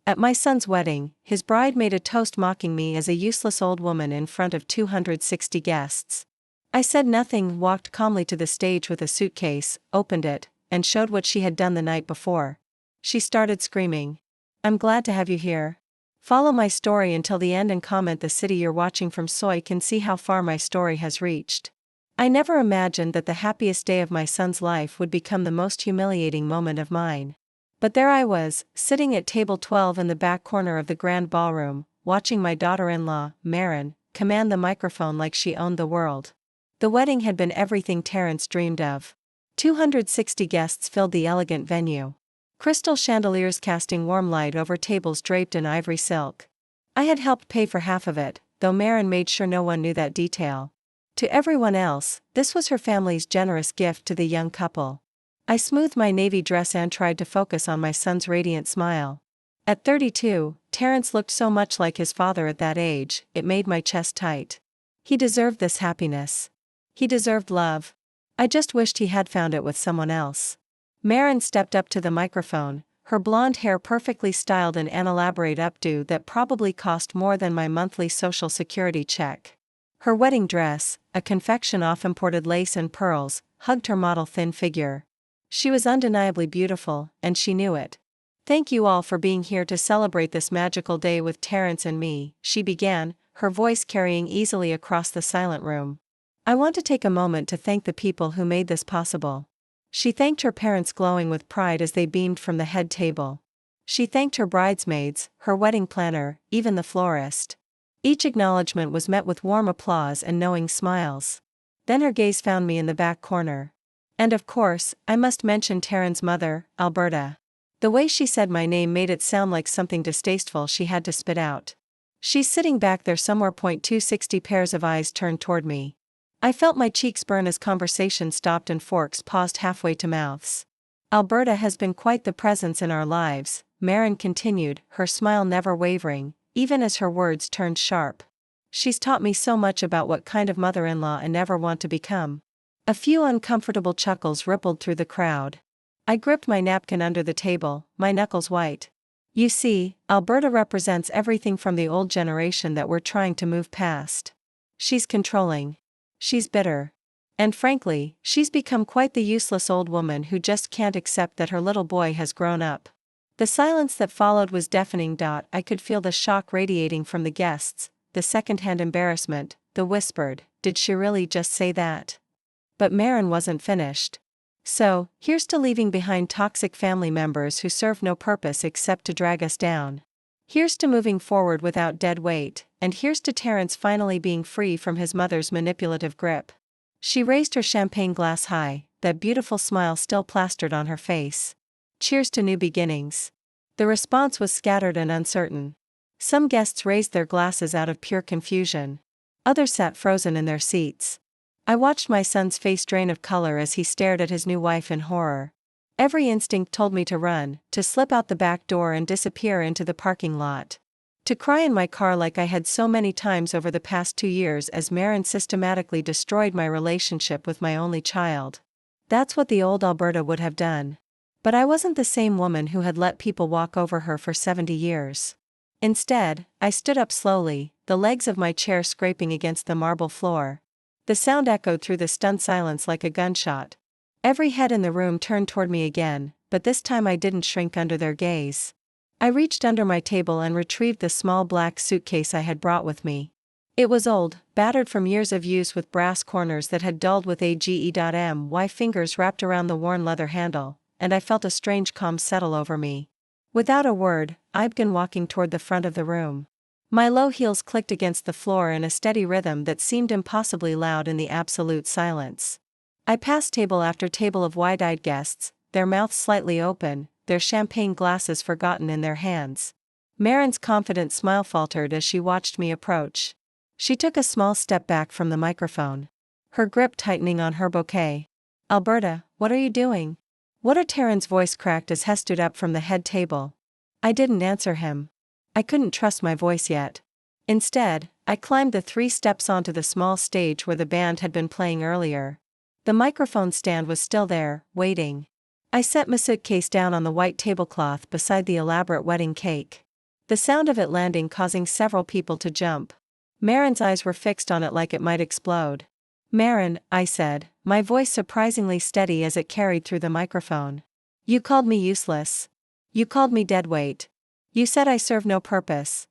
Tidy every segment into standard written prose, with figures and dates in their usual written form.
At my son's wedding, his bride made a toast mocking me as a useless old woman in front of 260 guests. I said nothing, walked calmly to the stage with a suitcase, opened it, and showed what she had done the night before. She started screaming. "I'm glad to have you here. Follow my story until the end and comment the city you're watching from so I can see how far my story has reached." I never imagined that the happiest day of my son's life would become the most humiliating moment of mine. But there I was, sitting at table 12 in the back corner of the grand ballroom, watching my daughter-in-law, Marin, command the microphone like she owned the world. The wedding had been everything Terrence dreamed of. 260 guests filled the elegant venue. Crystal chandeliers casting warm light over tables draped in ivory silk. I had helped pay for half of it, though Marin made sure no one knew that detail. To everyone else, this was her family's generous gift to the young couple. I smoothed my navy dress and tried to focus on my son's radiant smile. At 32, Terrence looked so much like his father at that age, it made my chest tight. He deserved this happiness. He deserved love. I just wished he had found it with someone else. Marin stepped up to the microphone, her blonde hair perfectly styled in an elaborate updo that probably cost more than my monthly Social Security check. Her wedding dress, a confection of imported lace and pearls, hugged her model thin figure. She was undeniably beautiful, and she knew it. "Thank you all for being here to celebrate this magical day with Terrence and me," she began, her voice carrying easily across the silent room. "I want to take a moment to thank the people who made this possible." She thanked her parents, glowing with pride as they beamed from the head table. She thanked her bridesmaids, her wedding planner, even the florist. Each acknowledgement was met with warm applause and knowing smiles. Then her gaze found me in the back corner. And of course, I must mention Terrence's mother, Alberta. The way she said my name made it sound like something distasteful she had to spit out. She's sitting back there somewhere. 260 pairs of eyes turned toward me. I felt my cheeks burn as conversation stopped and forks paused halfway to mouths. "Alberta has been quite the presence in our lives," Marin continued, her smile never wavering, even as her words turned sharp. "She's taught me so much about what kind of mother-in-law I never want to become." A few uncomfortable chuckles rippled through the crowd. I gripped my napkin under the table, my knuckles white. You see, Alberta represents everything from the old generation that we're trying to move past. She's controlling. She's bitter. And frankly, she's become quite the useless old woman who just can't accept that her little boy has grown up. The silence that followed was deafening. I could feel the shock radiating from the guests, the second-hand embarrassment, the whispered, "Did she really just say that?" But Marin wasn't finished. "So, here's to leaving behind toxic family members who serve no purpose except to drag us down. Here's to moving forward without dead weight, and here's to Terrence finally being free from his mother's manipulative grip." She raised her champagne glass high, that beautiful smile still plastered on her face. "Cheers to new beginnings." The response was scattered and uncertain. Some guests raised their glasses out of pure confusion. Others sat frozen in their seats. I watched my son's face drain of color as he stared at his new wife in horror. Every instinct told me to run, to slip out the back door and disappear into the parking lot. To cry in my car like I had so many times over the past 2 years as Marin systematically destroyed my relationship with my only child. That's what the old Alberta would have done. But I wasn't the same woman who had let people walk over her for 70 years. Instead, I stood up slowly, the legs of my chair scraping against the marble floor. The sound echoed through the stunned silence like a gunshot. Every head in the room turned toward me again, but this time I didn't shrink under their gaze. I reached under my table and retrieved the small black suitcase I had brought with me. It was old, battered from years of use with brass corners that had dulled with age. My fingers wrapped around the worn leather handle, and I felt a strange calm settle over me. Without a word, I began walking toward the front of the room. My low heels clicked against the floor in a steady rhythm that seemed impossibly loud in the absolute silence. I passed table after table of wide-eyed guests, their mouths slightly open, their champagne glasses forgotten in their hands. Marin's confident smile faltered as she watched me approach. She took a small step back from the microphone, her grip tightening on her bouquet. "Alberta, what are you doing?" "What are?" Terrence's voice cracked as he stood up from the head table. I didn't answer him. I couldn't trust my voice yet. Instead, I climbed the 3 steps onto the small stage where the band had been playing earlier. The microphone stand was still there, waiting. I set my suitcase down on the white tablecloth beside the elaborate wedding cake. the sound of it landing causing several people to jump. Marin's eyes were fixed on it like it might explode. "Marin," I said, my voice surprisingly steady as it carried through the microphone. "You called me useless. You called me deadweight. You said I serve no purpose."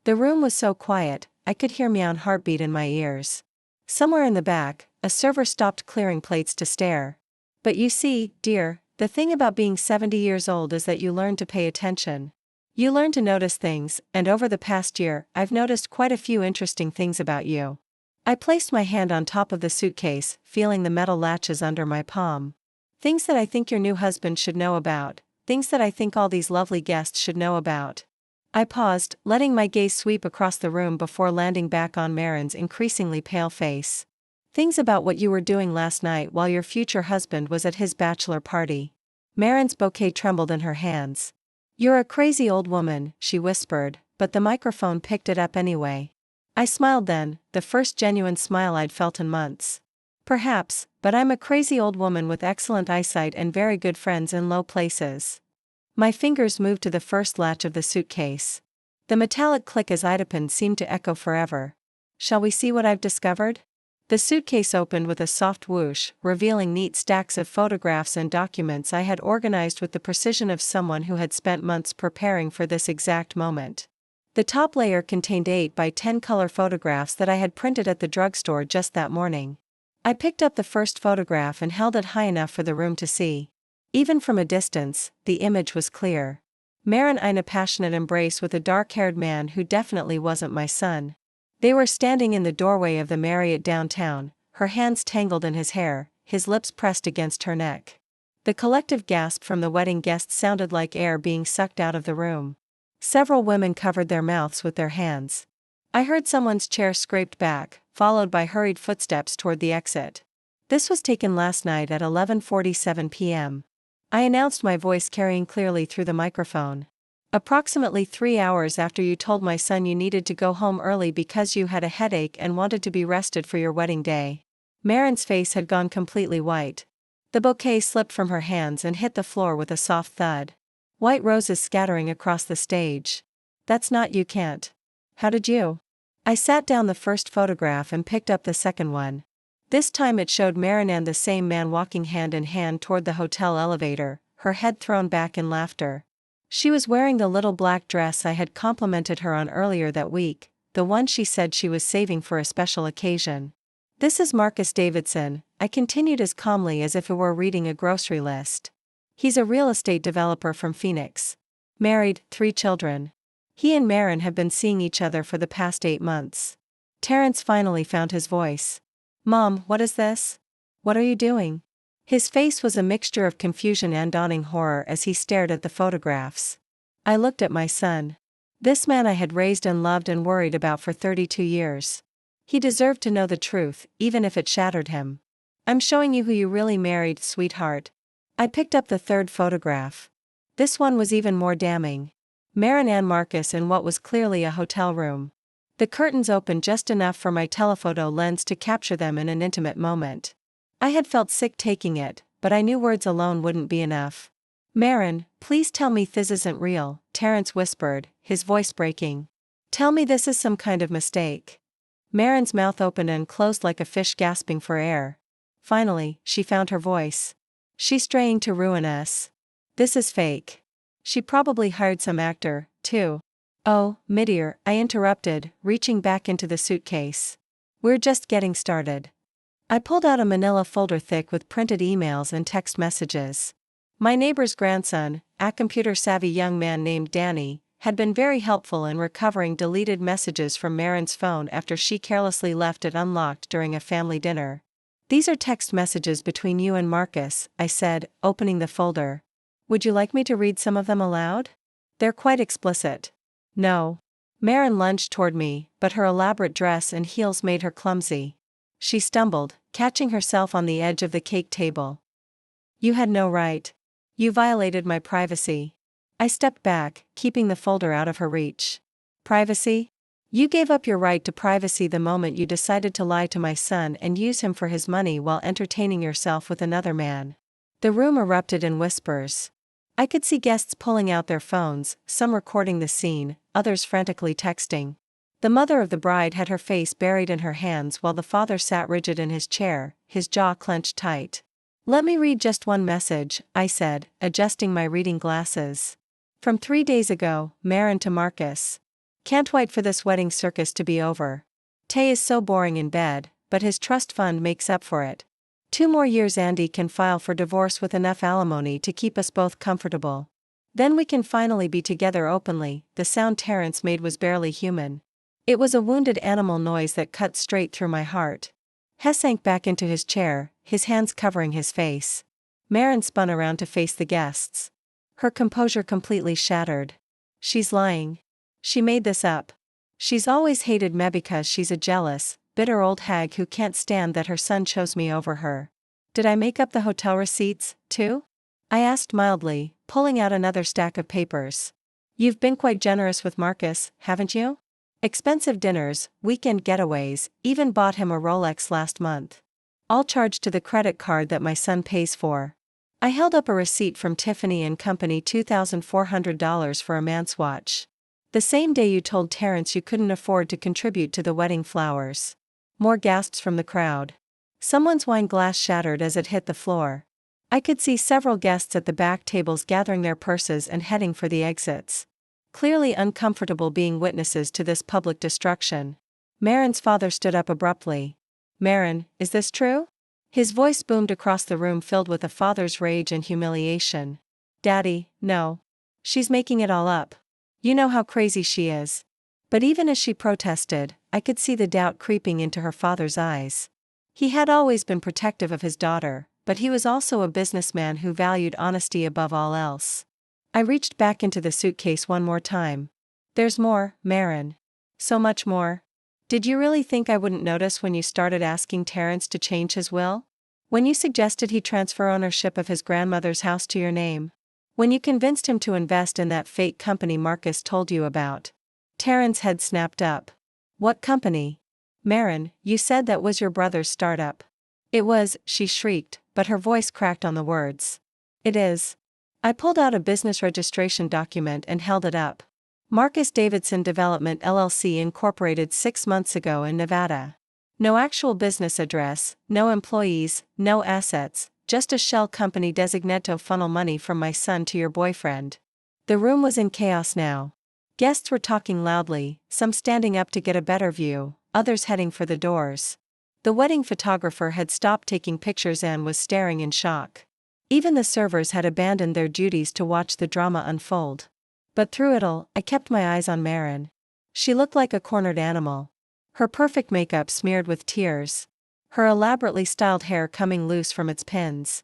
The room was so quiet, I could hear my own heartbeat in my ears. Somewhere in the back, a server stopped clearing plates to stare. "But you see, dear, the thing about being 70 years old is that you learn to pay attention. You learn to notice things, and over the past year, I've noticed quite a few interesting things about you." I placed my hand on top of the suitcase, feeling the metal latches under my palm. "Things that I think your new husband should know about, things that I think all these lovely guests should know about." I paused, letting my gaze sweep across the room before landing back on Marin's increasingly pale face. "Things about what you were doing last night while your future husband was at his bachelor party." Marin's bouquet trembled in her hands. "You're a crazy old woman," she whispered, but the microphone picked it up anyway. I smiled then, the first genuine smile I'd felt in months. "Perhaps, but I'm a crazy old woman with excellent eyesight and very good friends in low places." My fingers moved to the first latch of the suitcase. The metallic click as it opened seemed to echo forever. "Shall we see what I've discovered?" The suitcase opened with a soft whoosh, revealing neat stacks of photographs and documents I had organized with the precision of someone who had spent months preparing for this exact moment. The top layer contained 8 by 10 color photographs that I had printed at the drugstore just that morning. I picked up the first photograph and held it high enough for the room to see. Even from a distance, the image was clear. Marin in a passionate embrace with a dark-haired man who definitely wasn't my son. They were standing in the doorway of the Marriott downtown, her hands tangled in his hair, his lips pressed against her neck. The collective gasp from the wedding guests sounded like air being sucked out of the room. Several women covered their mouths with their hands. I heard someone's chair scraped back, followed by hurried footsteps toward the exit. "This was taken last night at 11:47 p.m. I announced, my voice carrying clearly through the microphone. "Approximately 3 hours after you told my son you needed to go home early because you had a headache and wanted to be rested for your wedding day." Marin's face had gone completely white. The bouquet slipped from her hands and hit the floor with a soft thud. White roses scattering across the stage. "That's not, you can't. How did you?" I sat down the first photograph and picked up the second one. This time it showed Marin and the same man walking hand in hand toward the hotel elevator, her head thrown back in laughter. She was wearing the little black dress I had complimented her on earlier that week, the one she said she was saving for a special occasion. "This is Marcus Davidson," I continued as calmly as if it were reading a grocery list. "He's a real estate developer from Phoenix. Married, 3 children. He and Marin have been seeing each other for the past 8 months. Terrence finally found his voice. "Mom, what is this? What are you doing?" His face was a mixture of confusion and dawning horror as he stared at the photographs. I looked at my son. This man I had raised and loved and worried about for 32 years. He deserved to know the truth, even if it shattered him. "I'm showing you who you really married, sweetheart." I picked up the third photograph. This one was even more damning. Marin and Marcus in what was clearly a hotel room. The curtains opened just enough for my telephoto lens to capture them in an intimate moment. I had felt sick taking it, but I knew words alone wouldn't be enough. "Marin, please tell me this isn't real," Terrence whispered, his voice breaking. "Tell me this is some kind of mistake." Marin's mouth opened and closed like a fish gasping for air. Finally, she found her voice. "She's trying to ruin us. This is fake. She probably hired some actor, too." "Oh, midear," I interrupted, reaching back into the suitcase. "We're just getting started." I pulled out a manila folder thick with printed emails and text messages. My neighbor's grandson, a computer-savvy young man named Danny, had been very helpful in recovering deleted messages from Marin's phone after she carelessly left it unlocked during a family dinner. "These are text messages between you and Marcus," I said, opening the folder. "Would you like me to read some of them aloud? They're quite explicit." "No." Marin lunged toward me, but her elaborate dress and heels made her clumsy. She stumbled, catching herself on the edge of the cake table. "You had no right. You violated my privacy." I stepped back, keeping the folder out of her reach. "Privacy? You gave up your right to privacy the moment you decided to lie to my son and use him for his money while entertaining yourself with another man." The room erupted in whispers. I could see guests pulling out their phones, some recording the scene, others frantically texting. The mother of the bride had her face buried in her hands while the father sat rigid in his chair, his jaw clenched tight. "Let me read just one message," I said, adjusting my reading glasses. "From 3 days ago, Marin to Marcus. Can't wait for this wedding circus to be over. Tay is so boring in bed, but his trust fund makes up for it. 2 more years Andy can file for divorce with enough alimony to keep us both comfortable. Then we can finally be together openly." The sound Terrence made was barely human. It was a wounded animal noise that cut straight through my heart. Hess sank back into his chair, his hands covering his face. Marin spun around to face the guests. Her composure completely shattered. "She's lying. She made this up. She's always hated me because she's a jealous, bitter old hag who can't stand that her son chose me over her." "Did I make up the hotel receipts, too?" I asked mildly, pulling out another stack of papers. "You've been quite generous with Marcus, haven't you? Expensive dinners, weekend getaways, even bought him a Rolex last month. All charged to the credit card that my son pays for." I held up a receipt from Tiffany & Company, $2,400 for a man's watch. "The same day you told Terrence you couldn't afford to contribute to the wedding flowers." More gasps from the crowd. Someone's wine glass shattered as it hit the floor. I could see several guests at the back tables gathering their purses and heading for the exits. Clearly uncomfortable being witnesses to this public destruction. Marin's father stood up abruptly. "Marin, is this true?" His voice boomed across the room, filled with a father's rage and humiliation. "Daddy, no. She's making it all up. You know how crazy she is." But even as she protested, I could see the doubt creeping into her father's eyes. He had always been protective of his daughter, but he was also a businessman who valued honesty above all else. I reached back into the suitcase one more time. "There's more, Marin. So much more. Did you really think I wouldn't notice when you started asking Terrence to change his will? When you suggested he transfer ownership of his grandmother's house to your name? When you convinced him to invest in that fake company Marcus told you about?" Terrence's head snapped up. "What company? Marin, you said that was your brother's startup." "It was," she shrieked, but her voice cracked on the words. "It is." I pulled out a business registration document and held it up. "Marcus Davidson Development LLC incorporated 6 months ago in Nevada. No actual business address, no employees, no assets, just a shell company designated to funnel money from my son to your boyfriend." The room was in chaos now. Guests were talking loudly, some standing up to get a better view, others heading for the doors. The wedding photographer had stopped taking pictures and was staring in shock. Even the servers had abandoned their duties to watch the drama unfold. But through it all, I kept my eyes on Marin. She looked like a cornered animal. Her perfect makeup smeared with tears. Her elaborately styled hair coming loose from its pins.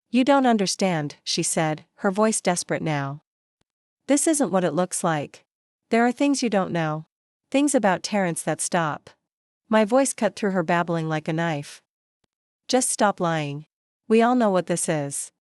"You don't understand," she said, her voice desperate now. "This isn't what it looks like. There are things you don't know. Things about Terrence that stop." My voice cut through her babbling like a knife. "Just stop lying. We all know what this is.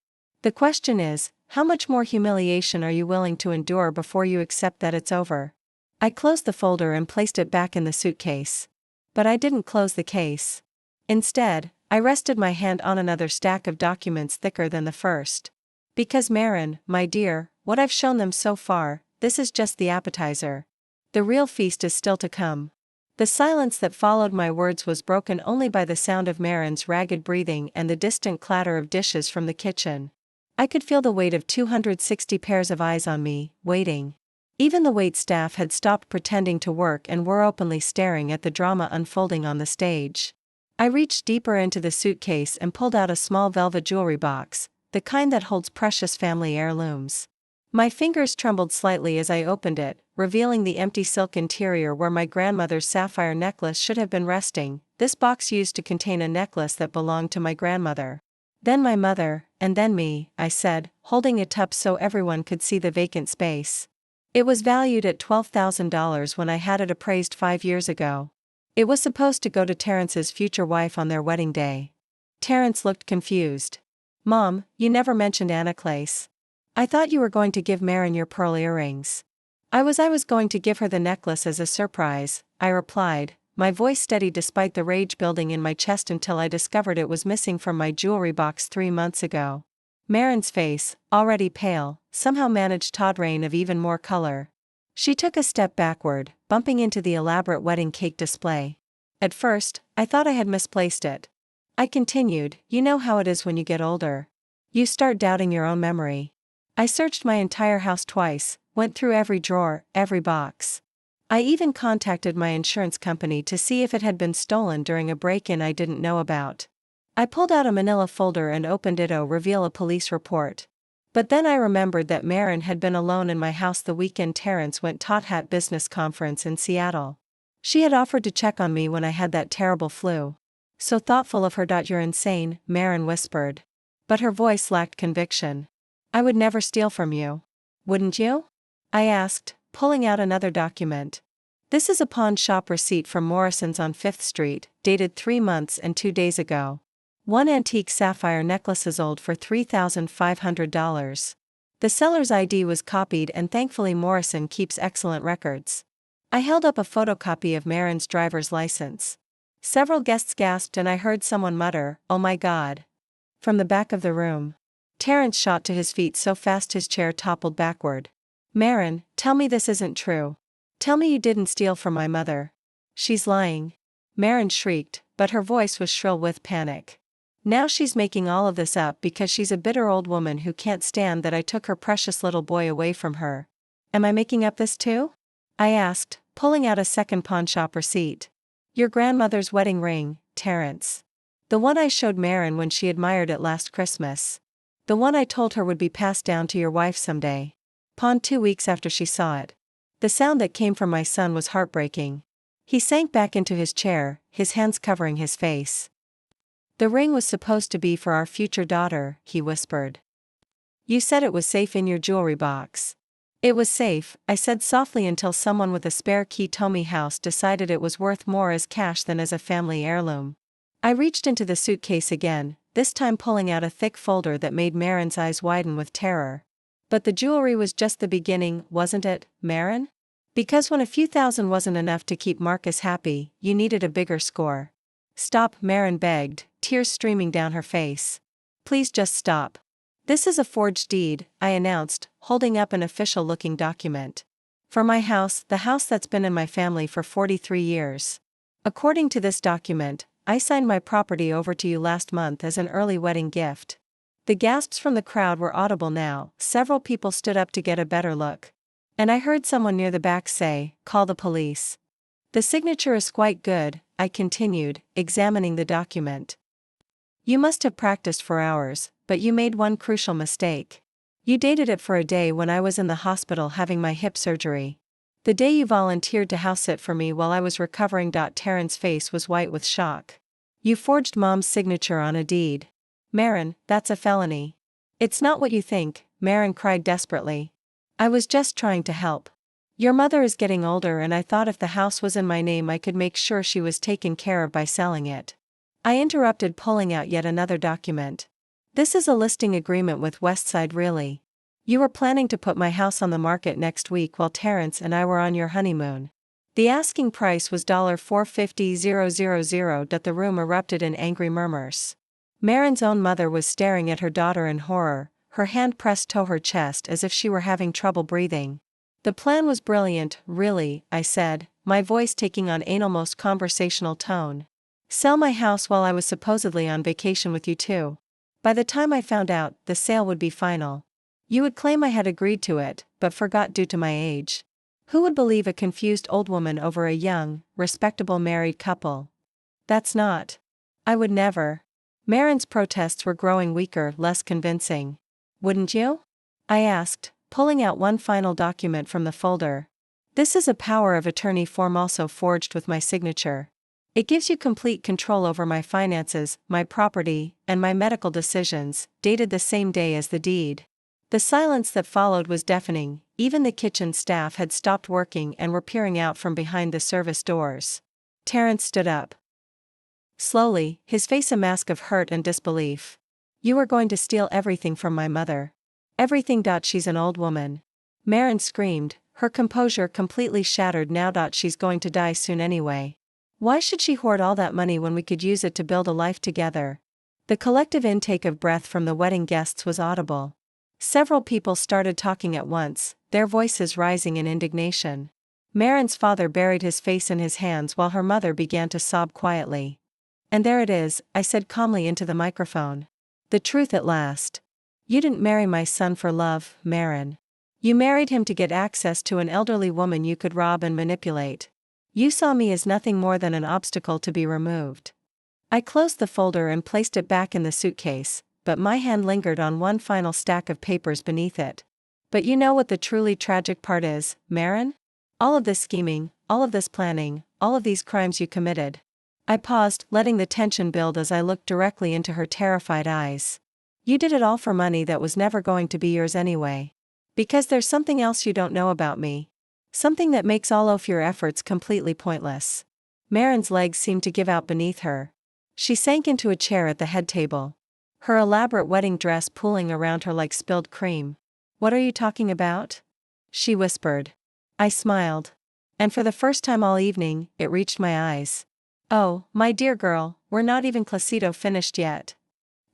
The question is, how much more humiliation are you willing to endure before you accept that it's over?" I closed the folder and placed it back in the suitcase. But I didn't close the case. Instead, I rested my hand on another stack of documents thicker than the first. "Because Marin, my dear, what I've shown them so far, this is just the appetizer. The real feast is still to come." The silence that followed my words was broken only by the sound of Marin's ragged breathing and the distant clatter of dishes from the kitchen. I could feel the weight of 260 pairs of eyes on me, waiting. Even the wait staff had stopped pretending to work and were openly staring at the drama unfolding on the stage. I reached deeper into the suitcase and pulled out a small velvet jewelry box, the kind that holds precious family heirlooms. My fingers trembled slightly as I opened it, revealing the empty silk interior where my grandmother's sapphire necklace should have been resting. This box used to contain a necklace that belonged to my grandmother. "Then my mother, and then me," I said, holding it up so everyone could see the vacant space. "It was valued at $12,000 when I had it appraised 5 years ago. It was supposed to go to Terrence's future wife on their wedding day." Terrence looked confused. "Mom, you never mentioned Anaclace. I thought you were going to give Marin your pearl earrings." I was going to give her the necklace as a surprise," I replied, my voice steady despite the rage building in my chest until I discovered it was missing from my jewelry box 3 months ago. Marin's face, already pale, somehow managed Todd rain of even more color. She took a step backward, bumping into the elaborate wedding cake display. At first, I thought I had misplaced it. I continued, you know how it is when you get older. You start doubting your own memory. I searched my entire house twice, went through every drawer, every box. I even contacted my insurance company to see if it had been stolen during a break-in I didn't know about. I pulled out a manila folder and opened it to reveal a police report. But then I remembered that Marin had been alone in my house the weekend Terrence went to Hat Business Conference in Seattle. She had offered to check on me when I had that terrible flu. So thoughtful of her. You're insane, Marin whispered. But her voice lacked conviction. I would never steal from you. Wouldn't you? I asked, pulling out another document. This is a pawn shop receipt from Morrison's on 5th Street, dated 3 months and 2 days ago. One antique sapphire necklace is sold for $3,500. The seller's ID was copied and thankfully Morrison keeps excellent records. I held up a photocopy of Marin's driver's license. Several guests gasped and I heard someone mutter, "Oh my God," from the back of the room. Terrence shot to his feet so fast his chair toppled backward. Marin, tell me this isn't true. Tell me you didn't steal from my mother. She's lying. Marin shrieked, but her voice was shrill with panic. Now she's making all of this up because she's a bitter old woman who can't stand that I took her precious little boy away from her. Am I making up this too? I asked, pulling out a second pawnshop receipt. Your grandmother's wedding ring, Terrence. The one I showed Marin when she admired it last Christmas. The one I told her would be passed down to your wife someday. Pawned 2 weeks after she saw it. The sound that came from my son was heartbreaking. He sank back into his chair, his hands covering his face. The ring was supposed to be for our future daughter, he whispered. You said it was safe in your jewelry box. It was safe, I said softly until someone with a spare key told me house decided it was worth more as cash than as a family heirloom. I reached into the suitcase again, this time pulling out a thick folder that made Marin's eyes widen with terror. But the jewelry was just the beginning, wasn't it, Marin? Because when a few thousand wasn't enough to keep Marcus happy, you needed a bigger score. Stop, Marin begged, tears streaming down her face. Please just stop. This is a forged deed, I announced, holding up an official-looking document. For my house, the house that's been in my family for 43 years. According to this document, I signed my property over to you last month as an early wedding gift. The gasps from the crowd were audible now, several people stood up to get a better look. And I heard someone near the back say, "Call the police." The signature is quite good, I continued, examining the document. You must have practiced for hours, but you made one crucial mistake. You dated it for a day when I was in the hospital having my hip surgery. The day you volunteered to house sit for me while I was recovering. Terrence's face was white with shock. You forged Mom's signature on a deed. Marin, that's a felony. It's not what you think, Marin cried desperately. I was just trying to help. Your mother is getting older and I thought if the house was in my name I could make sure she was taken care of by selling it. I interrupted, pulling out yet another document. This is a listing agreement with Westside Really. You were planning to put my house on the market next week while Terrence and I were on your honeymoon. The asking price was $450,000. The room erupted in angry murmurs. Marin's own mother was staring at her daughter in horror, her hand pressed to her chest as if she were having trouble breathing. The plan was brilliant, really, I said, my voice taking on an almost conversational tone. Sell my house while I was supposedly on vacation with you too. By the time I found out, the sale would be final. You would claim I had agreed to it, but forgot due to my age. Who would believe a confused old woman over a young, respectable married couple? That's not. I would never. Marin's protests were growing weaker, less convincing. Wouldn't you? I asked, pulling out one final document from the folder. This is a power of attorney form also forged with my signature. It gives you complete control over my finances, my property, and my medical decisions, dated the same day as the deed. The silence that followed was deafening, even the kitchen staff had stopped working and were peering out from behind the service doors. Terrence stood up. Slowly, his face a mask of hurt and disbelief. You are going to steal everything from my mother. Everything. She's an old woman. Marin screamed, her composure completely shattered now. She's going to die soon anyway. Why should she hoard all that money when we could use it to build a life together? The collective intake of breath from the wedding guests was audible. Several people started talking at once, their voices rising in indignation. Marin's father buried his face in his hands while her mother began to sob quietly. "And there it is," I said calmly into the microphone. "The truth at last. You didn't marry my son for love, Marin. You married him to get access to an elderly woman you could rob and manipulate. You saw me as nothing more than an obstacle to be removed." I closed the folder and placed it back in the suitcase, but my hand lingered on one final stack of papers beneath it. "But you know what the truly tragic part is, Marin? All of this scheming, all of this planning, all of these crimes you committed." I paused, letting the tension build as I looked directly into her terrified eyes. "You did it all for money that was never going to be yours anyway. Because there's something else you don't know about me. Something that makes all of your efforts completely pointless." Marin's legs seemed to give out beneath her. She sank into a chair at the head table, her elaborate wedding dress pooling around her like spilled cream. "What are you talking about?" she whispered. I smiled. And for the first time all evening, it reached my eyes. "Oh, my dear girl, we're not even Classido finished yet."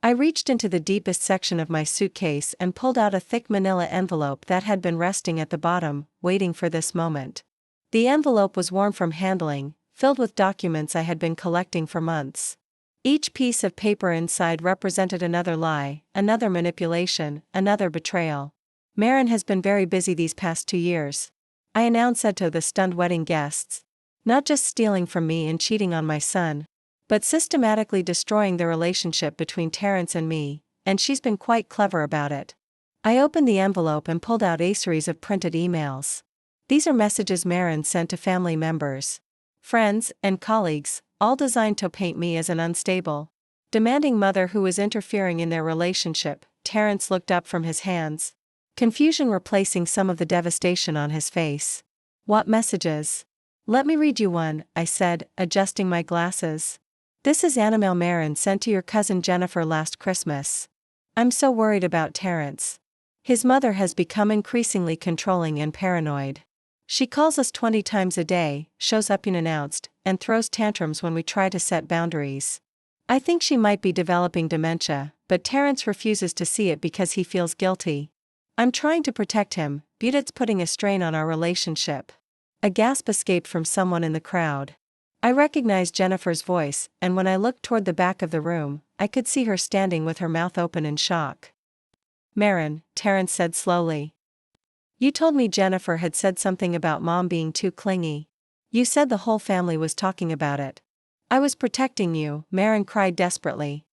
I reached into the deepest section of my suitcase and pulled out a thick manila envelope that had been resting at the bottom, waiting for this moment. The envelope was warm from handling, filled with documents I had been collecting for months. Each piece of paper inside represented another lie, another manipulation, another betrayal. "Marin has been very busy these past 2 years," I announced to the stunned wedding guests. "Not just stealing from me and cheating on my son, but systematically destroying the relationship between Terrence and me, and she's been quite clever about it." I opened the envelope and pulled out a series of printed emails. These are messages Marin sent to family members, friends, and colleagues, all designed to paint me as an unstable, demanding mother who was interfering in their relationship. Terrence looked up from his hands, confusion replacing some of the devastation on his face. "What messages?" "Let me read you one," I said, adjusting my glasses. "This is Annabelle Marin sent to your cousin Jennifer last Christmas. I'm so worried about Terrence. His mother has become increasingly controlling and paranoid. She calls us 20 times a day, shows up unannounced, and throws tantrums when we try to set boundaries. I think she might be developing dementia, but Terrence refuses to see it because he feels guilty. I'm trying to protect him, but it's putting a strain on our relationship." A gasp escaped from someone in the crowd. I recognized Jennifer's voice, and when I looked toward the back of the room, I could see her standing with her mouth open in shock. "Marin," Terrence said slowly. "You told me Jennifer had said something about Mom being too clingy. You said the whole family was talking about it. I was protecting you," Marin cried desperately.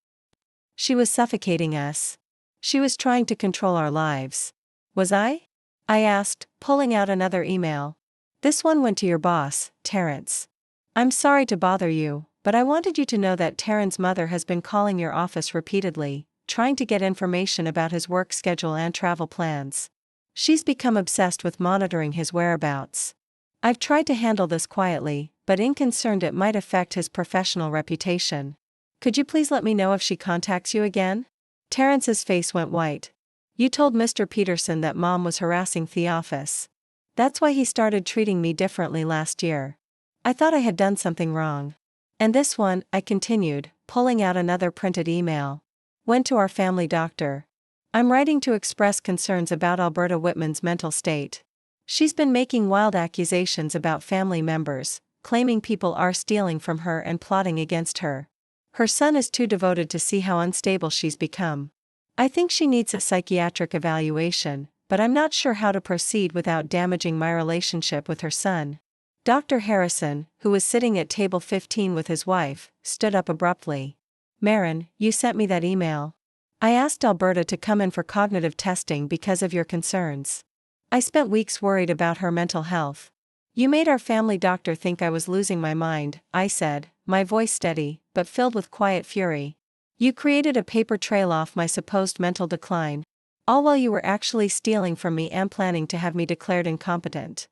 "She was suffocating us. She was trying to control our lives." "Was I?" I asked, pulling out another email. "This one went to your boss, Terrence. I'm sorry to bother you, but I wanted you to know that Terrence's mother has been calling your office repeatedly, trying to get information about his work schedule and travel plans. She's become obsessed with monitoring his whereabouts. I've tried to handle this quietly, but I'm concerned it might affect his professional reputation. Could you please let me know if she contacts you again?" Terrence's face went white. "You told Mr. Peterson that Mom was harassing the office. That's why he started treating me differently last year. I thought I had done something wrong. And this one," I continued, pulling out another printed email, "went to our family doctor. I'm writing to express concerns about Alberta Whitman's mental state. She's been making wild accusations about family members, claiming people are stealing from her and plotting against her. Her son is too devoted to see how unstable she's become. I think she needs a psychiatric evaluation, but I'm not sure how to proceed without damaging my relationship with her son." Dr. Harrison, who was sitting at table 15 with his wife, stood up abruptly. "Marin, you sent me that email. I asked Alberta to come in for cognitive testing because of your concerns. I spent weeks worried about her mental health. You made our family doctor think I was losing my mind," I said, my voice steady, but filled with quiet fury. "You created a paper trail off my supposed mental decline, all while you were actually stealing from me and planning to have me declared incompetent."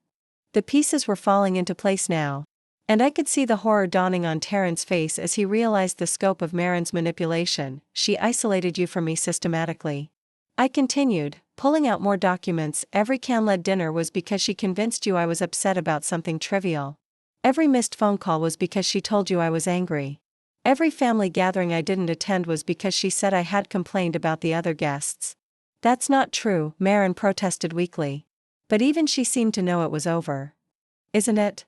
The pieces were falling into place now, and I could see the horror dawning on Terrence's face as he realized the scope of Marin's manipulation. "She isolated you from me systematically," I continued, pulling out more documents. "Every canned dinner was because she convinced you I was upset about something trivial. Every missed phone call was because she told you I was angry. Every family gathering I didn't attend was because she said I had complained about the other guests. That's not true, Marin protested weakly. But even she seemed to know it was over. Isn't it?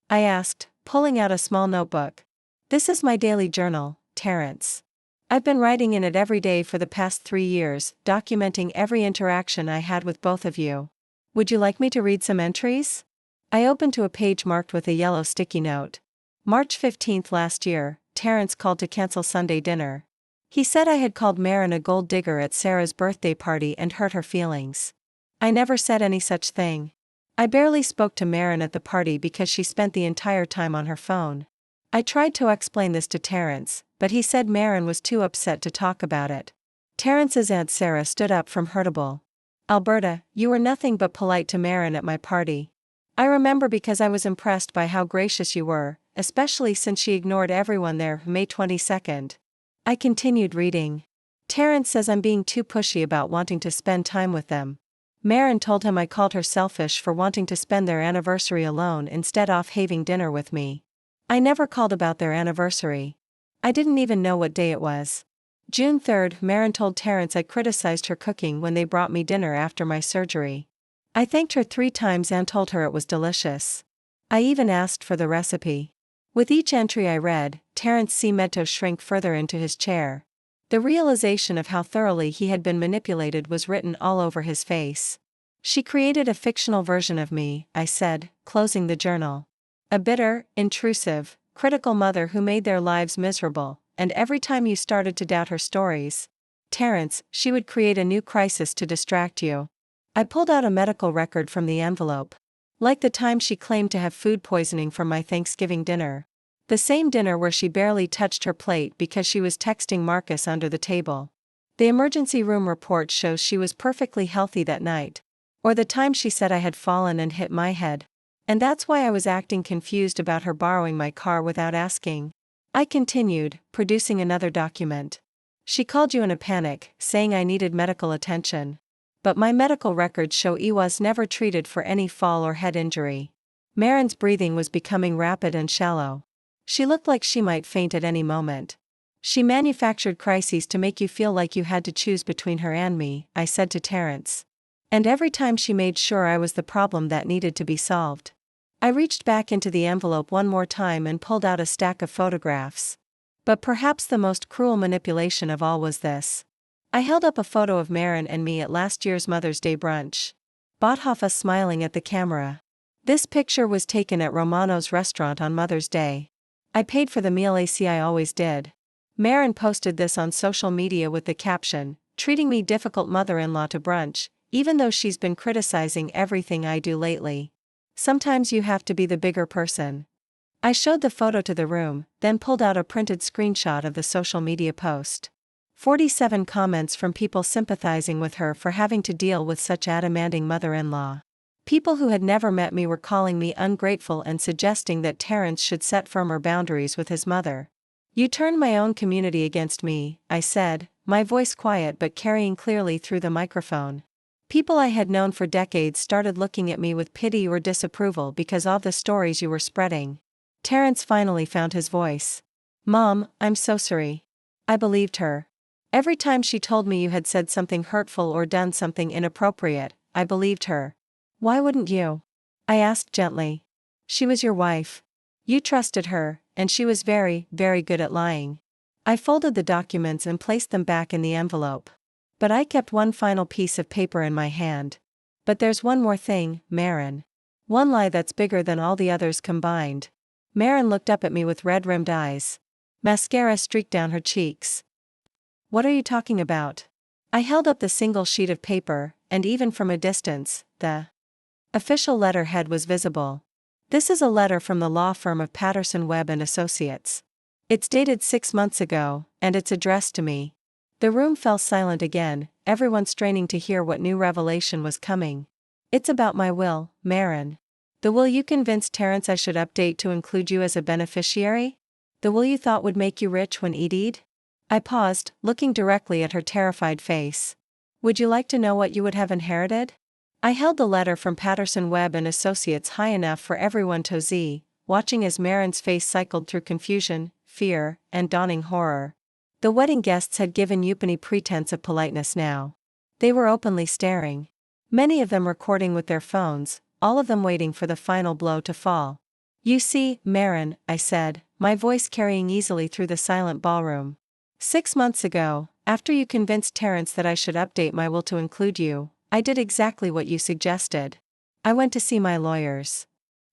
I asked, pulling out a small notebook. This is my daily journal, Terrence. I've been writing in it every day for the past 3 years, documenting every interaction I had with both of you. Would you like me to read some entries? I opened to a page marked with a yellow sticky note. March 15th last year, Terrence called to cancel Sunday dinner. He said I had called Marin a gold digger at Sarah's birthday party and hurt her feelings. I never said any such thing. I barely spoke to Marin at the party because she spent the entire time on her phone. I tried to explain this to Terrence, but he said Marin was too upset to talk about it. Terrence's Aunt Sarah stood up from Hurtable. Alberta, you were nothing but polite to Marin at my party. I remember because I was impressed by how gracious you were, especially since she ignored everyone there. May 22nd. I continued reading. Terrence says I'm being too pushy about wanting to spend time with them. Marin told him I called her selfish for wanting to spend their anniversary alone instead of having dinner with me. I never called about their anniversary. I didn't even know what day it was. June 3rd, Marin told Terrence I criticized her cooking when they brought me dinner after my surgery. I thanked her 3 times and told her it was delicious. I even asked for the recipe. With each entry I read, Terrence seemed to shrink further into his chair. The realization of how thoroughly he had been manipulated was written all over his face. She created a fictional version of me, I said, closing the journal. A bitter, intrusive, critical mother who made their lives miserable, and every time you started to doubt her stories, Terrence, she would create a new crisis to distract you. I pulled out a medical record from the envelope. Like the time she claimed to have food poisoning from my Thanksgiving dinner. The same dinner where she barely touched her plate because she was texting Marcus under the table. The emergency room report shows she was perfectly healthy that night. Or the time she said I had fallen and hit my head. And that's why I was acting confused about her borrowing my car without asking. I continued, producing another document. She called you in a panic, saying I needed medical attention. But my medical records show I was never treated for any fall or head injury. Marin's breathing was becoming rapid and shallow. She looked like she might faint at any moment. She manufactured crises to make you feel like you had to choose between her and me, I said to Terrence. And every time she made sure I was the problem that needed to be solved. I reached back into the envelope one more time and pulled out a stack of photographs. But perhaps the most cruel manipulation of all was this. I held up a photo of Marin and me at last year's Mother's Day brunch. Bothoff smiling at the camera. This picture was taken at Romano's restaurant on Mother's Day. I paid for the meal as I always did. Marin posted this on social media with the caption, treating me difficult mother-in-law to brunch, even though she's been criticizing everything I do lately. Sometimes you have to be the bigger person. I showed the photo to the room, then pulled out a printed screenshot of the social media post. 47 comments from people sympathizing with her for having to deal with such a demanding mother-in-law. People who had never met me were calling me ungrateful and suggesting that Terrence should set firmer boundaries with his mother. You turned my own community against me, I said, my voice quiet but carrying clearly through the microphone. People I had known for decades started looking at me with pity or disapproval because of the stories you were spreading. Terrence finally found his voice. Mom, I'm so sorry. I believed her. Every time she told me you had said something hurtful or done something inappropriate, I believed her. Why wouldn't you? I asked gently. She was your wife. You trusted her, and she was very, very good at lying. I folded the documents and placed them back in the envelope. But I kept one final piece of paper in my hand. But there's one more thing, Marin. One lie that's bigger than all the others combined. Marin looked up at me with red-rimmed eyes. Mascara streaked down her cheeks. What are you talking about? I held up the single sheet of paper, and even from a distance, the official letterhead was visible. This is a letter from the law firm of Patterson Webb and Associates. It's dated 6 months ago, and it's addressed to me. The room fell silent again, everyone straining to hear what new revelation was coming. It's about my will, Marin. The will you convinced Terrence I should update to include you as a beneficiary? The will you thought would make you rich when Edie'd? I paused, looking directly at her terrified face. Would you like to know what you would have inherited? I held the letter from Patterson Webb and Associates high enough for everyone to see, watching as Marin's face cycled through confusion, fear, and dawning horror. The wedding guests had given Yupany pretense of politeness now. They were openly staring. Many of them recording with their phones, all of them waiting for the final blow to fall. "You see, Marin," I said, my voice carrying easily through the silent ballroom. "6 months ago, after you convinced Terrence that I should update my will to include you, I did exactly what you suggested. I went to see my lawyers."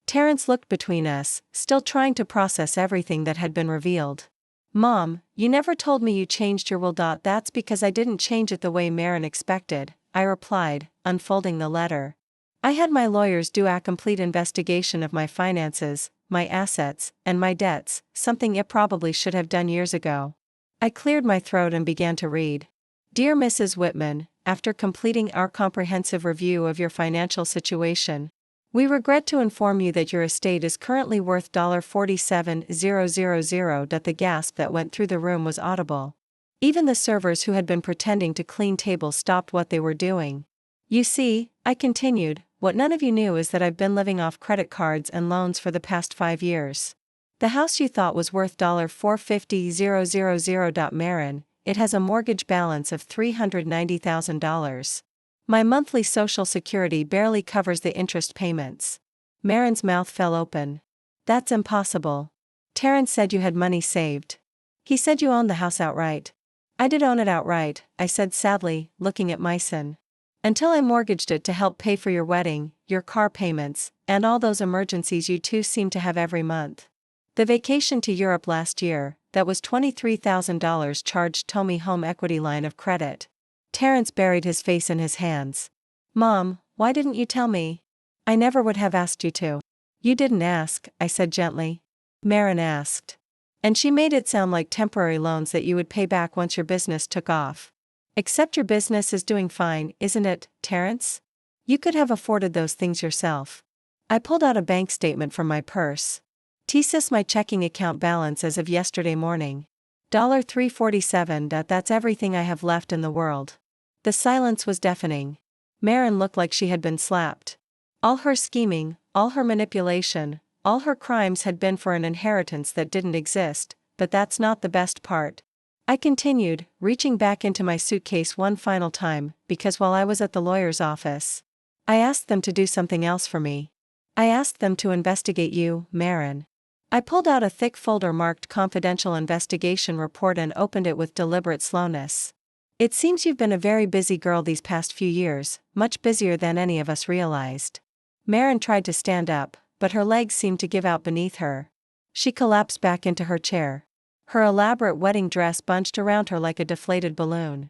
Terrence looked between us, still trying to process everything that had been revealed. "Mom, you never told me you changed your will. That's because I didn't change it the way Marin expected," I replied, unfolding the letter. "I had my lawyers do a complete investigation of my finances, my assets, and my debts, something I probably should have done years ago." I cleared my throat and began to read. "Dear Mrs. Whitman, after completing our comprehensive review of your financial situation, we regret to inform you that your estate is currently worth $47,000. The gasp that went through the room was audible. Even the servers who had been pretending to clean tables stopped what they were doing. "You see," I continued, "what none of you knew is that I've been living off credit cards and loans for the past 5 years. The house you thought was worth $450,000. Marin, it has a mortgage balance of $390,000. My monthly Social Security barely covers the interest payments." Marin's mouth fell open. "That's impossible. Terrence said you had money saved. He said you owned the house outright." "I did own it outright," I said sadly, looking at Myson. "Until I mortgaged it to help pay for your wedding, your car payments, and all those emergencies you two seem to have every month. The vacation to Europe last year, that was $23,000 charged Tommy home equity line of credit." Terrence buried his face in his hands. "Mom, why didn't you tell me? I never would have asked you to." "You didn't ask," I said gently. "Marin asked. And she made it sound like temporary loans that you would pay back once your business took off. Except your business is doing fine, isn't it, Terrence? You could have afforded those things yourself." I pulled out a bank statement from my purse. "Thesis, my checking account balance as of yesterday morning. $347. That's everything I have left in the world." The silence was deafening. Marin looked like she had been slapped. All her scheming, all her manipulation, all her crimes had been for an inheritance that didn't exist, but that's not the best part. I continued, reaching back into my suitcase one final time, because while I was at the lawyer's office, I asked them to do something else for me. I asked them to investigate you, Marin. I pulled out a thick folder marked Confidential Investigation Report and opened it with deliberate slowness. "It seems you've been a very busy girl these past few years, much busier than any of us realized." Marin tried to stand up, but her legs seemed to give out beneath her. She collapsed back into her chair. Her elaborate wedding dress bunched around her like a deflated balloon.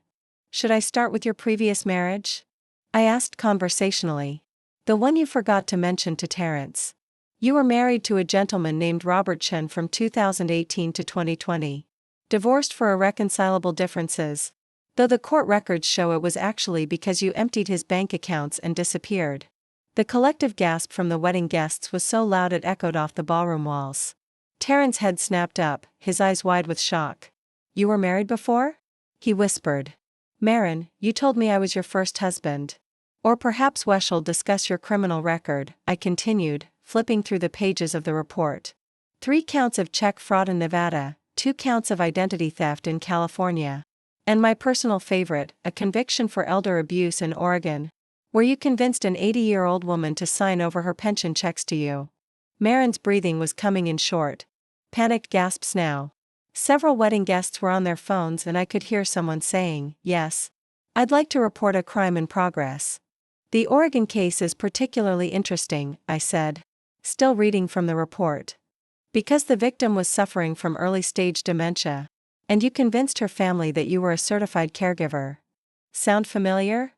"Should I start with your previous marriage?" I asked conversationally. "The one you forgot to mention to Terrence. You were married to a gentleman named Robert Chen from 2018 to 2020. Divorced for irreconcilable differences. Though the court records show it was actually because you emptied his bank accounts and disappeared." The collective gasp from the wedding guests was so loud it echoed off the ballroom walls. Terrence's head snapped up, his eyes wide with shock. "You were married before?" he whispered. "Marin, you told me I was your first husband. Or perhaps we shall discuss your criminal record," I continued, flipping through the pages of the report. 3 counts of check fraud in Nevada, 2 counts of identity theft in California. And my personal favorite, a conviction for elder abuse in Oregon. Where you convinced an 80-year-old woman to sign over her pension checks to you. Marin's breathing was coming in short. Panicked gasps now. Several wedding guests were on their phones and I could hear someone saying, "Yes. I'd like to report a crime in progress." "The Oregon case is particularly interesting," I said. Still reading from the report. "Because the victim was suffering from early-stage dementia. And you convinced her family that you were a certified caregiver. Sound familiar?"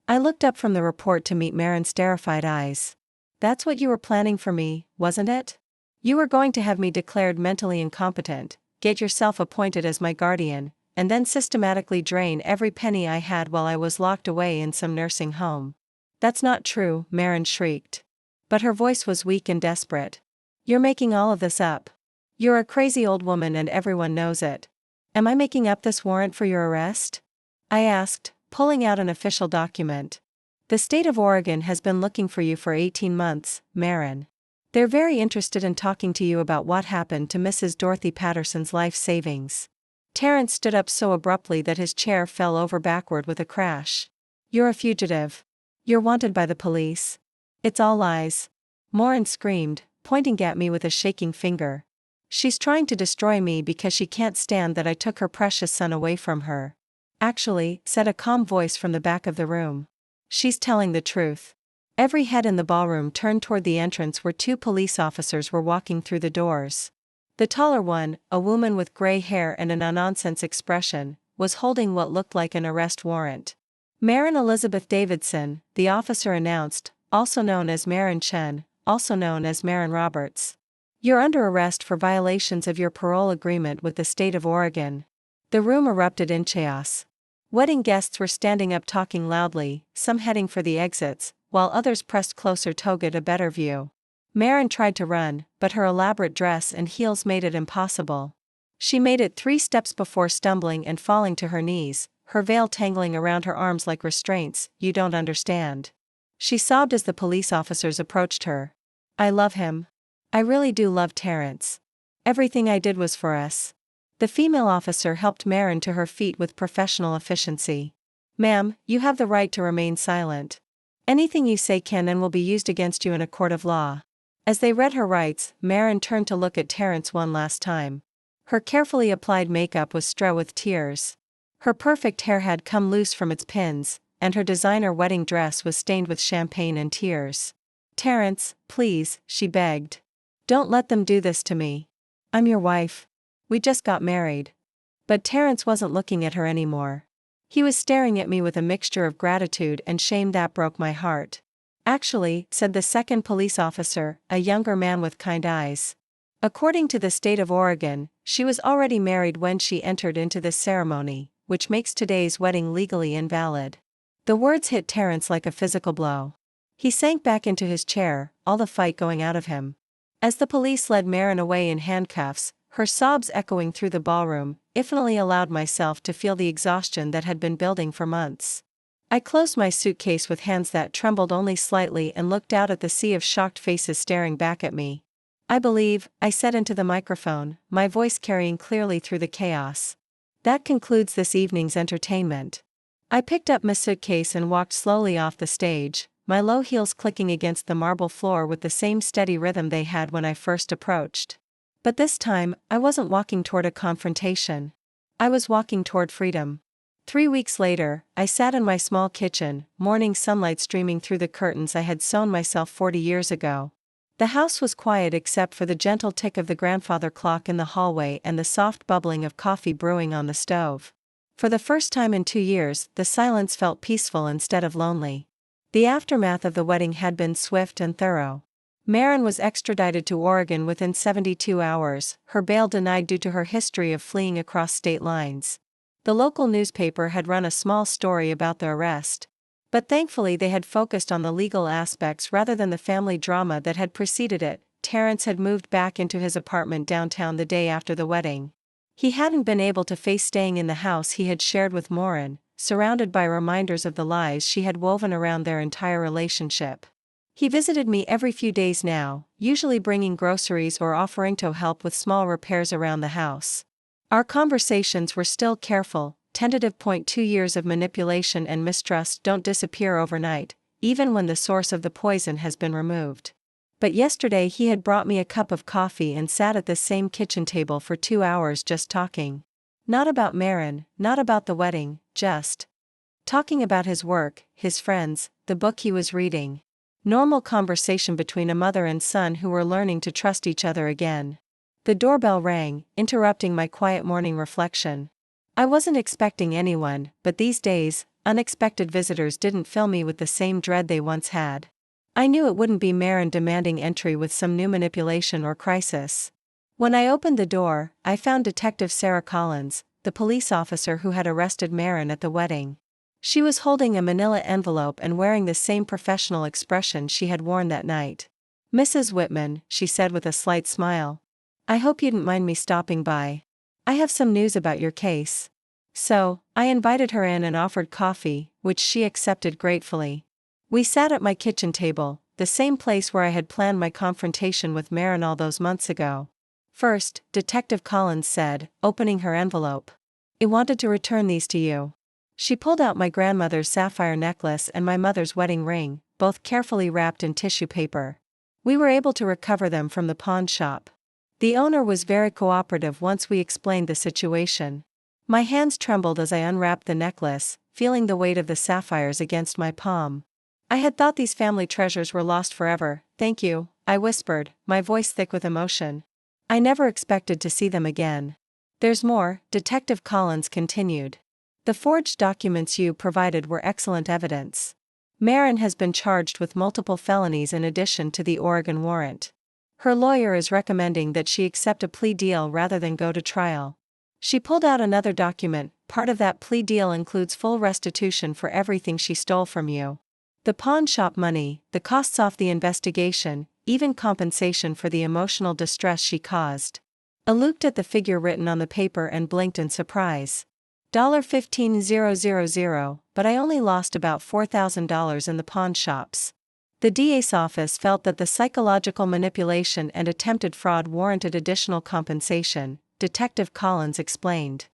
I looked up from the report to meet Marin's terrified eyes. "That's what you were planning for me, wasn't it? You were going to have me declared mentally incompetent, get yourself appointed as my guardian, and then systematically drain every penny I had while I was locked away in some nursing home." "That's not true," Marin shrieked. But her voice was weak and desperate. "You're making all of this up. You're a crazy old woman and everyone knows it. Am I making up this warrant for your arrest?" I asked, pulling out an official document. "The state of Oregon has been looking for you for 18 months, Marin. They're very interested in talking to you about what happened to Mrs. Dorothy Patterson's life savings. Terrence stood up so abruptly that his chair fell over backward with a crash. You're a fugitive. You're wanted by the police. It's all lies. Morin screamed, pointing at me with a shaking finger. She's trying to destroy me because she can't stand that I took her precious son away from her. Actually, said a calm voice from the back of the room. She's telling the truth. Every head in the ballroom turned toward the entrance where two police officers were walking through the doors. The taller one, a woman with gray hair and a no-nonsense expression, was holding what looked like an arrest warrant. Marin Elizabeth Davidson, the officer announced, also known as Marin Chen, also known as Marin Roberts. You're under arrest for violations of your parole agreement with the state of Oregon. The room erupted in chaos. Wedding guests were standing up talking loudly, some heading for the exits, while others pressed closer to get a better view. Marin tried to run, but her elaborate dress and heels made it impossible. She made it 3 steps before stumbling and falling to her knees, her veil tangling around her arms like restraints. You don't understand. She sobbed as the police officers approached her. I love him. I really do love Terrence. Everything I did was for us. The female officer helped Marin to her feet with professional efficiency. Ma'am, you have the right to remain silent. Anything you say can and will be used against you in a court of law. As they read her rights, Marin turned to look at Terrence one last time. Her carefully applied makeup was strewn with tears. Her perfect hair had come loose from its pins, and her designer wedding dress was stained with champagne and tears. Terrence, please, she begged. Don't let them do this to me. I'm your wife. We just got married. But Terrence wasn't looking at her anymore. He was staring at me with a mixture of gratitude and shame that broke my heart. Actually, said the second police officer, a younger man with kind eyes. According to the state of Oregon, she was already married when she entered into this ceremony, which makes today's wedding legally invalid. The words hit Terrence like a physical blow. He sank back into his chair, all the fight going out of him. As the police led Marin away in handcuffs, her sobs echoing through the ballroom, infinitely allowed myself to feel the exhaustion that had been building for months. I closed my suitcase with hands that trembled only slightly and looked out at the sea of shocked faces staring back at me. I believe, I said into the microphone, my voice carrying clearly through the chaos. That concludes this evening's entertainment. I picked up my suitcase and walked slowly off the stage, my low heels clicking against the marble floor with the same steady rhythm they had when I first approached. But this time, I wasn't walking toward a confrontation. I was walking toward freedom. 3 weeks later, I sat in my small kitchen, morning sunlight streaming through the curtains I had sewn myself 40 years ago. The house was quiet except for the gentle tick of the grandfather clock in the hallway and the soft bubbling of coffee brewing on the stove. For the first time in 2 years, the silence felt peaceful instead of lonely. The aftermath of the wedding had been swift and thorough. Marin was extradited to Oregon within 72 hours, her bail denied due to her history of fleeing across state lines. The local newspaper had run a small story about the arrest. But thankfully they had focused on the legal aspects rather than the family drama that had preceded it. Terrence had moved back into his apartment downtown the day after the wedding. He hadn't been able to face staying in the house he had shared with Morin, surrounded by reminders of the lies she had woven around their entire relationship. He visited me every few days now, usually bringing groceries or offering to help with small repairs around the house. Our conversations were still careful, tentative. 2 years of manipulation and mistrust don't disappear overnight, even when the source of the poison has been removed. But yesterday he had brought me a cup of coffee and sat at the same kitchen table for 2 hours just talking. Not about Marin, not about the wedding, just talking about his work, his friends, the book he was reading. Normal conversation between a mother and son who were learning to trust each other again. The doorbell rang, interrupting my quiet morning reflection. I wasn't expecting anyone, but these days, unexpected visitors didn't fill me with the same dread they once had. I knew it wouldn't be Marin demanding entry with some new manipulation or crisis. When I opened the door, I found Detective Sarah Collins, the police officer who had arrested Marin at the wedding. She was holding a manila envelope and wearing the same professional expression she had worn that night. "Mrs. Whitman," she said with a slight smile. "I hope you didn't mind me stopping by. I have some news about your case." So, I invited her in and offered coffee, which she accepted gratefully. We sat at my kitchen table, the same place where I had planned my confrontation with Marin all those months ago. "First," Detective Collins said, opening her envelope. "I wanted to return these to you." She pulled out my grandmother's sapphire necklace and my mother's wedding ring, both carefully wrapped in tissue paper. We were able to recover them from the pawn shop. The owner was very cooperative once we explained the situation. My hands trembled as I unwrapped the necklace, feeling the weight of the sapphires against my palm. "I had thought these family treasures were lost forever, thank you," I whispered, my voice thick with emotion. "I never expected to see them again." "There's more," Detective Collins continued. "The forged documents you provided were excellent evidence. Marin has been charged with multiple felonies in addition to the Oregon warrant. Her lawyer is recommending that she accept a plea deal rather than go to trial." She pulled out another document. "Part of that plea deal includes full restitution for everything she stole from you. The pawn shop money, the costs off the investigation, even compensation for the emotional distress she caused." I looked at the figure written on the paper and blinked in surprise. $15,000, but I only lost about $4,000 in the pawn shops. The DA's office felt that the psychological manipulation and attempted fraud warranted additional compensation, Detective Collins explained.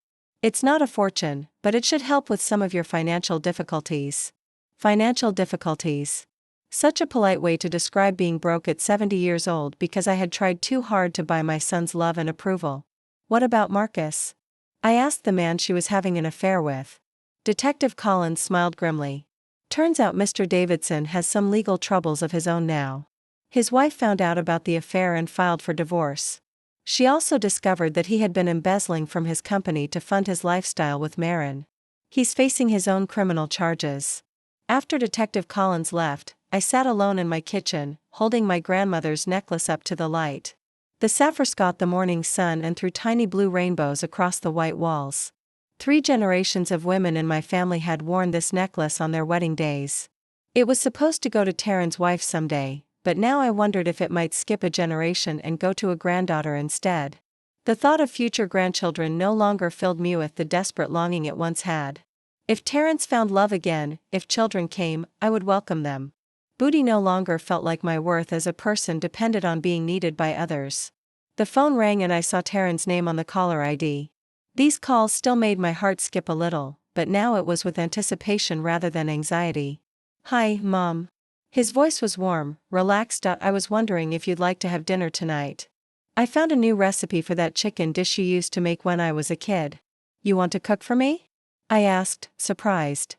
"It's not a fortune, but it should help with some of your financial difficulties." Financial difficulties. Such a polite way to describe being broke at 70 years old because I had tried too hard to buy my son's love and approval. "What about Marcus?" I asked the man she was having an affair with. Detective Collins smiled grimly. "Turns out Mr. Davidson has some legal troubles of his own now. His wife found out about the affair and filed for divorce. She also discovered that he had been embezzling from his company to fund his lifestyle with Marin. He's facing his own criminal charges." After Detective Collins left, I sat alone in my kitchen, holding my grandmother's necklace up to the light. The sapphire caught the morning sun and threw tiny blue rainbows across the white walls. 3 generations of women in my family had worn this necklace on their wedding days. It was supposed to go to Taryn's wife someday, but now I wondered if it might skip a generation and go to a granddaughter instead. The thought of future grandchildren no longer filled me with the desperate longing it once had. If Terrence found love again, if children came, I would welcome them. Booty no longer felt like my worth as a person depended on being needed by others. The phone rang and I saw Taryn's name on the caller ID. These calls still made my heart skip a little, but now it was with anticipation rather than anxiety. "Hi, Mom." His voice was warm, relaxed. "I was wondering if you'd like to have dinner tonight. I found a new recipe for that chicken dish you used to make when I was a kid. You want to cook for me?" I asked, surprised.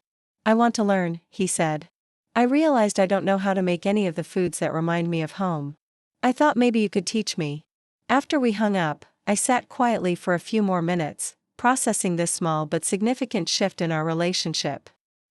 "I want to learn," he said. I realized I don't know how to make any of the foods that remind me of home. "I thought maybe you could teach me." After we hung up, I sat quietly for a few more minutes, processing this small but significant shift in our relationship.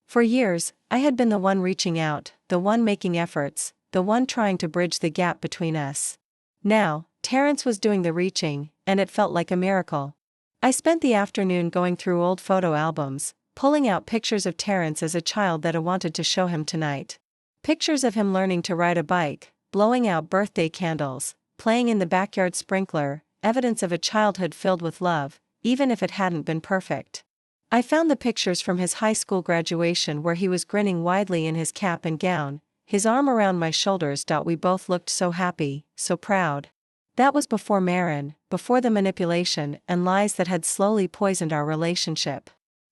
For years, I had been the one reaching out, the one making efforts, the one trying to bridge the gap between us. Now, Terrence was doing the reaching, and it felt like a miracle. I spent the afternoon going through old photo albums, pulling out pictures of Terrence as a child that I wanted to show him tonight. Pictures of him learning to ride a bike, blowing out birthday candles, playing in the backyard sprinkler, evidence of a childhood filled with love, even if it hadn't been perfect. I found the pictures from his high school graduation where he was grinning widely in his cap and gown, his arm around my shoulders. We both looked so happy, so proud. That was before Marin, before the manipulation and lies that had slowly poisoned our relationship.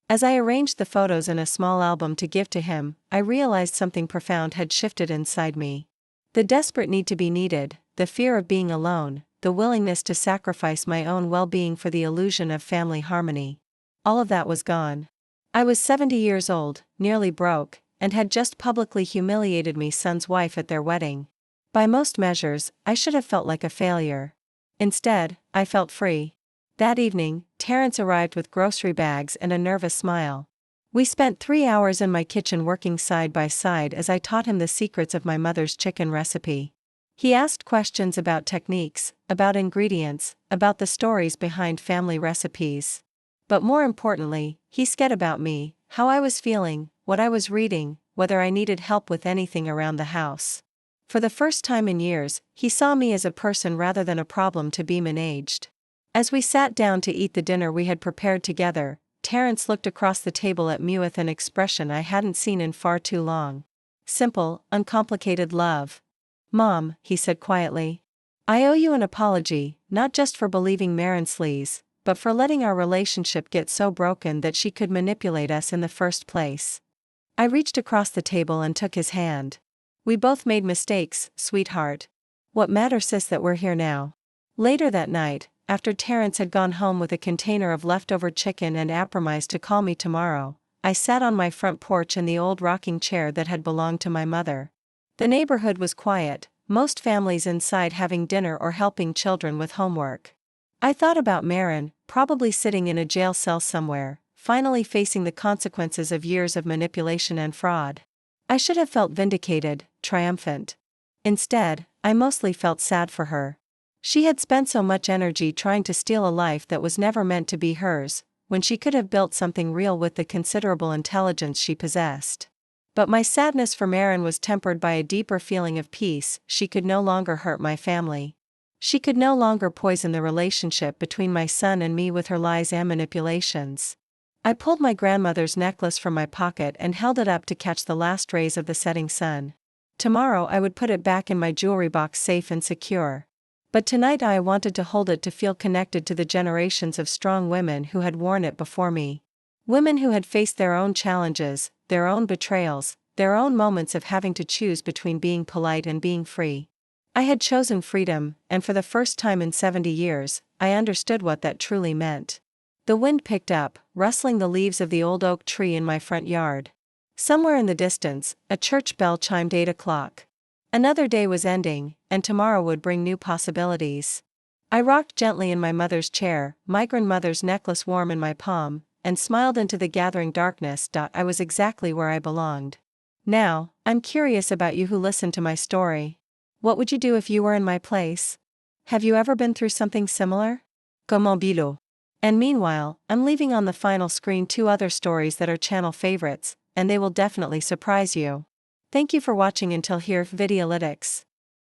As I arranged the photos in a small album to give to him, I realized something profound had shifted inside me. The desperate need to be needed, the fear of being alone, the willingness to sacrifice my own well-being for the illusion of family harmony. All of that was gone. I was 70 years old, nearly broke, and had just publicly humiliated my son's wife at their wedding. By most measures, I should have felt like a failure. Instead, I felt free. That evening, Terrence arrived with grocery bags and a nervous smile. We spent 3 hours in my kitchen working side by side as I taught him the secrets of my mother's chicken recipe. He asked questions about techniques, about ingredients, about the stories behind family recipes. But more importantly, he scared about me, how I was feeling, what I was reading, whether I needed help with anything around the house. For the first time in years, he saw me as a person rather than a problem to be managed. As we sat down to eat the dinner we had prepared together, Terrence looked across the table at me with an expression I hadn't seen in far too long. Simple, uncomplicated love, Mom, he said quietly. I owe you an apology, not just for believing Marin sleaze, but for letting our relationship get so broken that she could manipulate us in the first place. I reached across the table and took his hand. We both made mistakes, sweetheart. What matters is that we're here now. Later that night, after Terrence had gone home with a container of leftover chicken and promised to call me tomorrow, I sat on my front porch in the old rocking chair that had belonged to my mother. The neighborhood was quiet, most families inside having dinner or helping children with homework. I thought about Marin, probably sitting in a jail cell somewhere, finally facing the consequences of years of manipulation and fraud. I should have felt vindicated, triumphant. Instead, I mostly felt sad for her. She had spent so much energy trying to steal a life that was never meant to be hers, when she could have built something real with the considerable intelligence she possessed. But my sadness for Marin was tempered by a deeper feeling of peace. She could no longer hurt my family. She could no longer poison the relationship between my son and me with her lies and manipulations. I pulled my grandmother's necklace from my pocket and held it up to catch the last rays of the setting sun. Tomorrow I would put it back in my jewelry box safe and secure. But tonight I wanted to hold it to feel connected to the generations of strong women who had worn it before me. Women who had faced their own challenges, their own betrayals, their own moments of having to choose between being polite and being free. I had chosen freedom, and for the first time in 70 years, I understood what that truly meant. The wind picked up, rustling the leaves of the old oak tree in my front yard. Somewhere in the distance, a church bell chimed 8 o'clock. Another day was ending, and tomorrow would bring new possibilities. I rocked gently in my mother's chair, my grandmother's necklace warm in my palm, and smiled into the gathering darkness. I was exactly where I belonged. Now, I'm curious about you who listened to my story. What would you do if you were in my place? Have you ever been through something similar? Comment bilo? And meanwhile, I'm leaving on the final screen 2 other stories that are channel favorites, and they will definitely surprise you. Thank you for watching until here, Videolytics.